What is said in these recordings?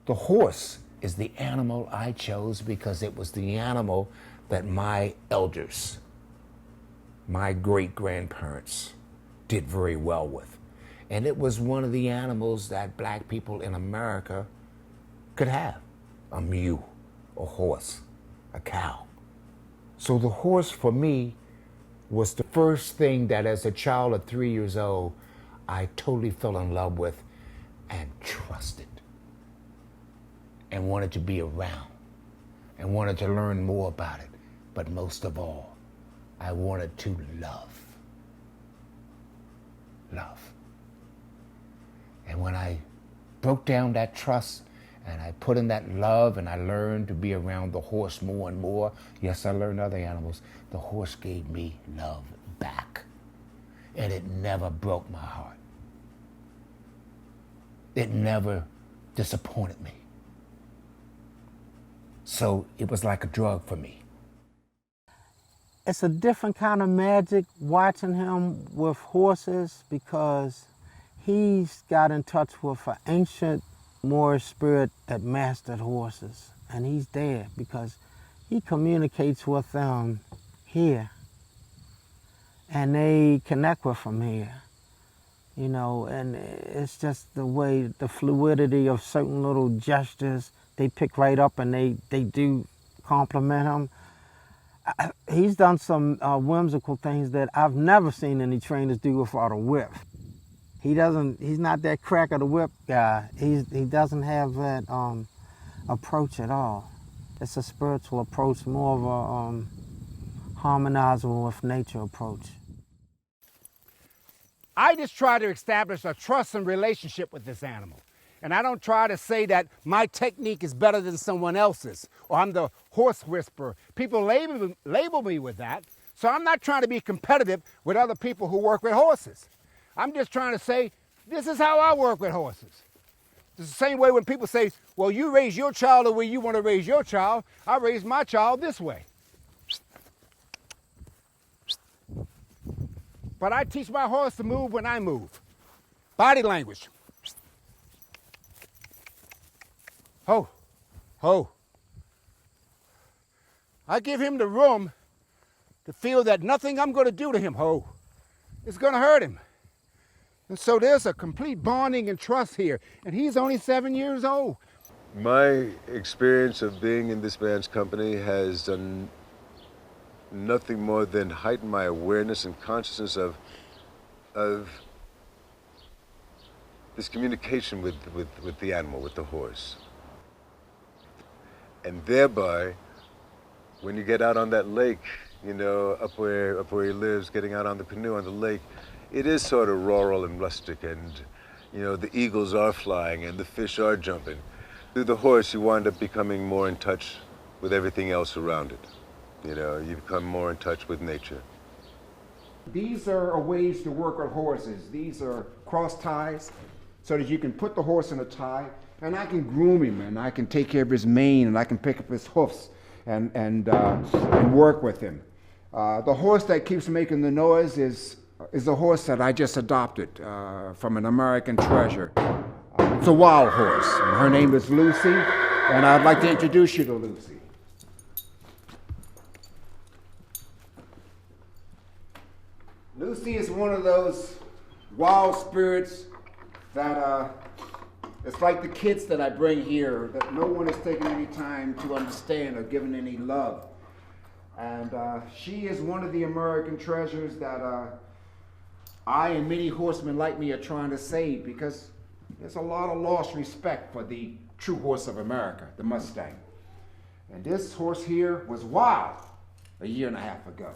The horse is the animal I chose because it was the animal that my elders, my great-grandparents, did very well with. And it was one of the animals that black people in America could have. A mule, a horse, a cow. So the horse for me was the first thing that as a child of 3 years old, I totally fell in love with and trusted and wanted to be around and wanted to learn more about it. But most of all, I wanted to love. Love. And when I broke down that trust and I put in that love and I learned to be around the horse more and more, yes, I learned other animals, the horse gave me love back. And it never broke my heart. It never disappointed me. So it was like a drug for me. It's a different kind of magic watching him with horses because he's got in touch with an ancient Moorish spirit that mastered horses. And he's there because he communicates with them here. And they connect with him here. You know, and it's just the way, the fluidity of certain little gestures, they pick right up and they do compliment him. He's done some whimsical things that I've never seen any trainers do without a whip. He's not that crack of the whip guy. He doesn't have that approach at all. It's a spiritual approach, more of a harmonizing with nature approach. I just try to establish a trust and relationship with this animal. And I don't try to say that my technique is better than someone else's, or I'm the horse whisperer. People label me with that, so I'm not trying to be competitive with other people who work with horses. I'm just trying to say, this is how I work with horses. It's the same way when people say, well, you raise your child the way you want to raise your child. I raise my child this way. But I teach my horse to move when I move. Body language. Ho, ho. I give him the room to feel that nothing I'm going to do to him, ho, is going to hurt him. And so there's a complete bonding and trust here. And he's only 7 years old. My experience of being in this man's company has done nothing more than heighten my awareness and consciousness of this communication with the animal, with the horse. And thereby, when you get out on that lake, you know, up where he lives, getting out on the canoe on the lake, it is sort of rural and rustic, and you know, the eagles are flying and the fish are jumping. Through the horse, you wind up becoming more in touch with everything else around it. You know, you become more in touch with nature. These are ways to work with horses. These are cross ties, so that you can put the horse in a tie, and I can groom him, and I can take care of his mane, and I can pick up his hoofs, and work with him. The horse that keeps making the noise is a horse that I just adopted from an American treasure. It's a wild horse, and her name is Lucy, and I'd like to introduce you to Lucy. Lucy is one of those wild spirits that it's like the kids that I bring here that no one has taken any time to understand or given any love. And she is one of the American treasures that I and many horsemen like me are trying to save, because there's a lot of lost respect for the true horse of America, the Mustang. And this horse here was wild a year and a half ago.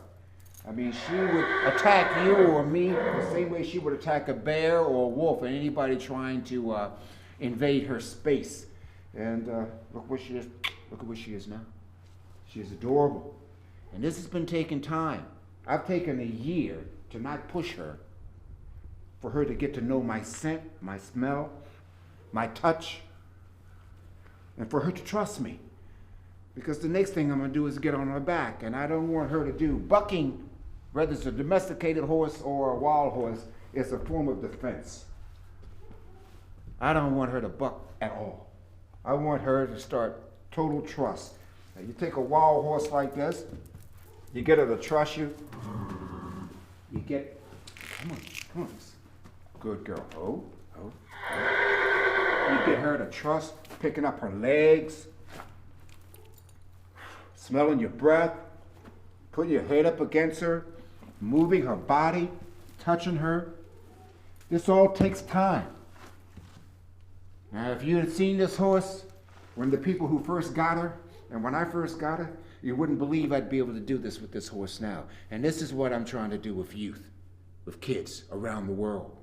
I mean, she would attack you or me the same way she would attack a bear or a wolf or anybody trying to invade her space. And look where she is. Look at where she is now. She is adorable. And this has been taking time. I've taken a year to not push her, for her to get to know my scent, my smell, my touch, and for her to trust me. Because the next thing I'm going to do is get on her back, and I don't want her to do bucking, whether it's a domesticated horse or a wild horse, is a form of defense. I don't want her to buck at all. I want her to start total trust. Now you take a wild horse like this, you get her to trust you. You get, come on. Good girl. Oh. You get her to trust, picking up her legs, smelling your breath, putting your head up against her, moving her body, touching her. This all takes time. Now, if you had seen this horse when the people who first got her, and when I first got her, you wouldn't believe I'd be able to do this with this horse now. And this is what I'm trying to do with youth, with kids around the world.